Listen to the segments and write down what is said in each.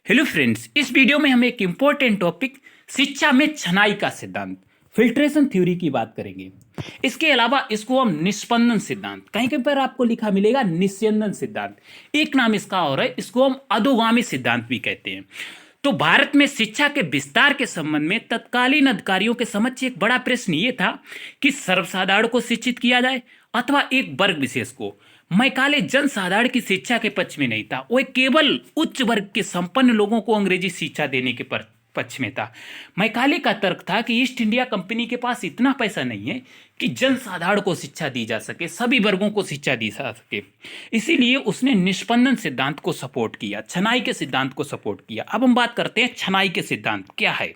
Hello friends, इस video में हम एक इम्पोर्टेंट टॉपिक शिक्षा में छनाई का सिद्धांत फिल्ट्रेशन थ्योरी की बात करेंगे। इसके अलावा इसको हम निष्पंदन सिद्धांत, कहीं कहीं पर आपको लिखा मिलेगा निस्यंदन सिद्धांत, एक नाम इसका और है, इसको हम अधोगामी सिद्धांत भी कहते हैं। तो भारत में शिक्षा के विस्तार के संबंध में तत्कालीन अधिकारियों के समक्ष एक बड़ा प्रश्न ये था कि सर्वसाधारण को शिक्षित किया जाए अथवा एक वर्ग विशेष को। मैकाले जनसाधारण की शिक्षा के पक्ष में नहीं था, वो केवल उच्च वर्ग के संपन्न लोगों को अंग्रेजी शिक्षा देने के पक्ष में था। मैकाले का तर्क था कि ईस्ट इंडिया कंपनी के पास इतना पैसा नहीं है कि जनसाधारण को शिक्षा दी जा सके, सभी वर्गों को शिक्षा दी जा सके। इसीलिए उसने निष्पंदन सिद्धांत को सपोर्ट किया, छनाई के सिद्धांत को सपोर्ट किया। अब हम बात करते हैं छनाई के सिद्धांत क्या है।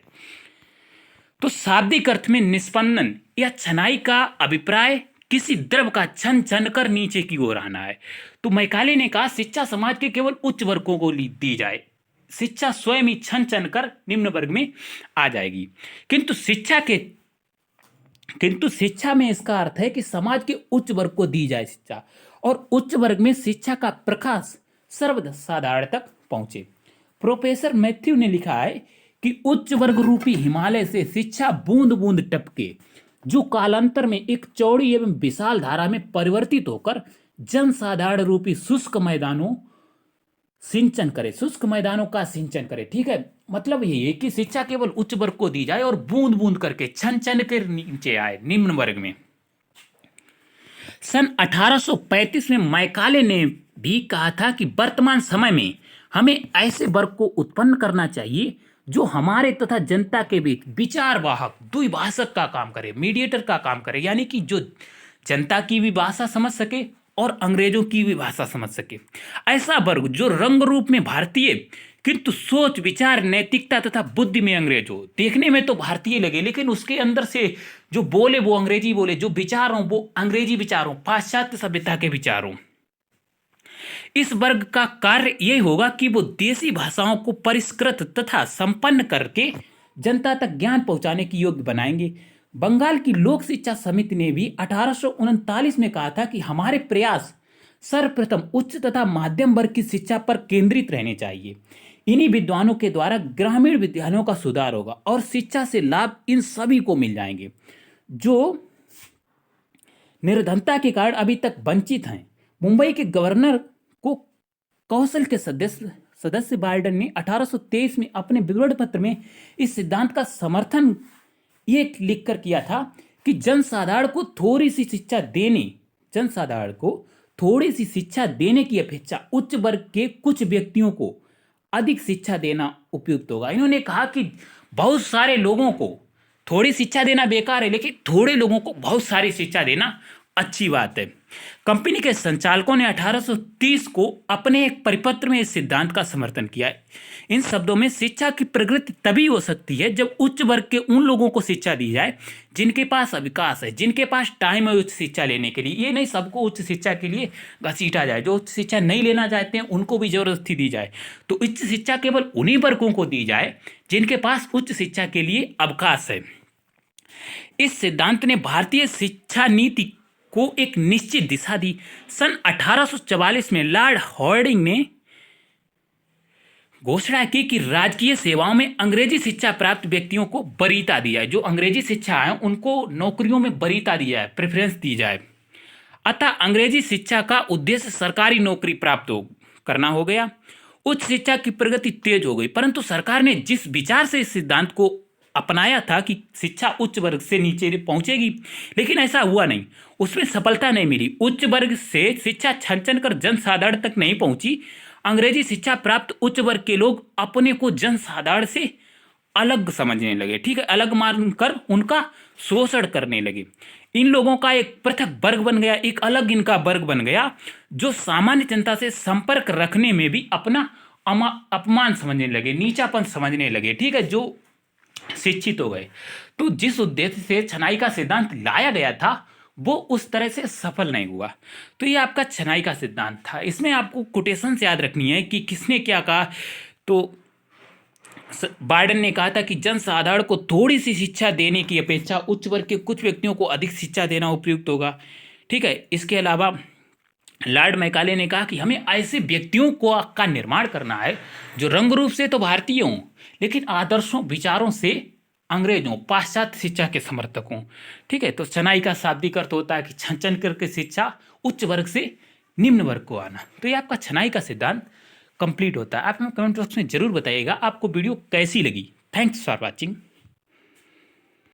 तो शाब्दिक अर्थ में निष्पंदन या छनाई का अभिप्राय किसी द्रव का छन छन कर नीचे की ओर आना है। तो मैकाले ने कहा शिक्षा समाज के केवल उच्च वर्गों को दी जाए, शिक्षा स्वयं ही छन छन कर निम्न वर्ग में आ जाएगी। किंतु शिक्षा में इसका अर्थ है कि समाज के उच्च वर्ग को दी जाए शिक्षा, और उच्च वर्ग में शिक्षा का प्रकाश सर्वसाधारण तक पहुंचे। प्रोफेसर मैथ्यू ने लिखा है कि उच्च वर्ग रूपी हिमालय से शिक्षा बूंद बूंद टपके, जो कालांतर में एक चौड़ी एवं विशाल धारा में परिवर्तित होकर जनसाधारण रूपी शुष्क मैदानों का सिंचन करे। ठीक है, मतलब ये है कि शिक्षा केवल उच्च वर्ग को दी जाए और बूंद बूंद करके छन छन के नीचे आए निम्न वर्ग में। सन 1835 में मैकाले ने भी कहा था कि वर्तमान समय में हमें ऐसे वर्ग को उत्पन्न करना चाहिए जो हमारे तथा जनता के बीच विचार वाहक द्विभाषक का काम करे, मीडिएटर का काम करे, यानी कि जो जनता की भी भाषा समझ सके और अंग्रेजों की भी भाषा समझ सके। ऐसा वर्ग जो रंग रूप में भारतीय किंतु सोच विचार नैतिकता तथा बुद्धि में अंग्रेज हो। देखने में तो भारतीय लगे लेकिन उसके अंदर से जो बोले वो अंग्रेजी बोले, जो विचार हो वो अंग्रेजी विचार हो, पाश्चात्य सभ्यता के विचार हो। इस वर्ग का कार्य यह होगा कि वो देसी भाषाओं को परिष्कृत तथा संपन्न करके जनता तक ज्ञान पहुंचाने की योग्य बनाएंगे। बंगाल की लोक शिक्षा समिति ने भी 1839 में कहा था कि हमारे प्रयास सर्वप्रथम उच्च तथा माध्यम वर्ग की शिक्षा पर केंद्रित रहने चाहिए। इन्हीं विद्वानों के द्वारा ग्रामीण विद्यालयों का सुधार होगा और शिक्षा से लाभ इन सभी को मिल जाएंगे जो निर्धनता के कारण अभी तक वंचित हैं। मुंबई के गवर्नर को कौंसिल के सदस्य बाल्डन ने 1823 में अपने विवरण पत्र में इस सिद्धांत का समर्थन ये लिखकर किया था कि जनसाधारण को थोड़ी सी शिक्षा देने की अपेक्षा उच्च वर्ग के कुछ व्यक्तियों को अधिक शिक्षा देना उपयुक्त होगा। इन्होंने कहा कि बहुत सारे लोगों को थोड़ी शिक्षा देना बेकार है, लेकिन थोड़े लोगों को बहुत सारी शिक्षा देना अच्छी बात है। कंपनी के संचालकों ने 1830 को अपने एक परिपत्र में इस सिद्धांत का समर्थन किया है। इन शब्दों में शिक्षा की प्रगति तभी हो सकती है जब उच्च वर्ग के उन लोगों को शिक्षा दी जाए जिनके पास विकास है, जिनके पास टाइम है उच्च शिक्षा लेने के लिए। ये नहीं सबको उच्च शिक्षा के लिए घसीटा जाए, जो उच्च शिक्षा नहीं लेना चाहते हैं उनको भी जबरदस्ती दी जाए। तो उच्च शिक्षा केवल उन्हीं वर्गों को दी जाए जिनके पास उच्च शिक्षा के लिए अवकाश है। इस सिद्धांत ने भारतीय शिक्षा नीति को एक निश्चित दिशा दी। सन 1844 में लॉर्ड हार्डिंग ने घोषणा की कि राजकीय सेवाओं में अंग्रेजी शिक्षा प्राप्त व्यक्तियों को वरीयता दी जाए। जो अंग्रेजी शिक्षा है उनको नौकरियों में वरीयता दी जाए, प्रेफरेंस दी जाए। अतः अंग्रेजी शिक्षा का उद्देश्य सरकारी नौकरी प्राप्त करना हो गया। उच्च शिक्षा की प्रगति तेज हो गई, परंतु सरकार ने जिस विचार से इस सिद्धांत को अपनाया था कि शिक्षा उच्च वर्ग से नीचे पहुंचेगी, लेकिन ऐसा हुआ नहीं, उसमें सफलता नहीं मिली। उच्च वर्ग से शिक्षा छन छन कर जनसाधारण तक नहीं पहुंची। अंग्रेजी शिक्षा प्राप्त उच्च वर्ग के लोग अपने को जनसाधारण से अलग समझने लगे, ठीक है, अलग मानकर उनका शोषण करने लगे। इन लोगों का एक पृथक वर्ग बन गया, एक अलग इनका वर्ग बन गया जो सामान्य जनता से संपर्क रखने में भी अपना अपमान समझने लगे, नीचापन समझने लगे, ठीक है, जो शिक्षित हो गए। तो जिस उद्देश्य से छनाई का सिद्धांत लाया गया था वो उस तरह से सफल नहीं हुआ। तो ये आपका छनाई का सिद्धांत था। इसमें आपको कोटेशंस याद रखनी है कि किसने क्या कहा। तो बाइडेन ने कहा था कि जनसाधारण को थोड़ी सी शिक्षा देने की अपेक्षा उच्च वर्ग के कुछ व्यक्तियों को अधिक शिक्षा देना उपयुक्त होगा। ठीक है, इसके अलावा लॉर्ड मैकाले ने कहा कि हमें ऐसे व्यक्तियों का निर्माण करना है जो रंग रूप से तो भारतीय हों लेकिन आदर्शों विचारों से अंग्रेज हों, पाश्चात्य शिक्षा के समर्थक हों। ठीक है, तो चनाई का शाब्दिक अर्थ होता है कि छन करके शिक्षा उच्च वर्ग से निम्न वर्ग को आना। तो ये आपका छनाई का सिद्धांत कंप्लीट होता है। आप हमें कमेंट बॉक्स में जरूर बताइएगा आपको वीडियो कैसी लगी। Thanks for watching.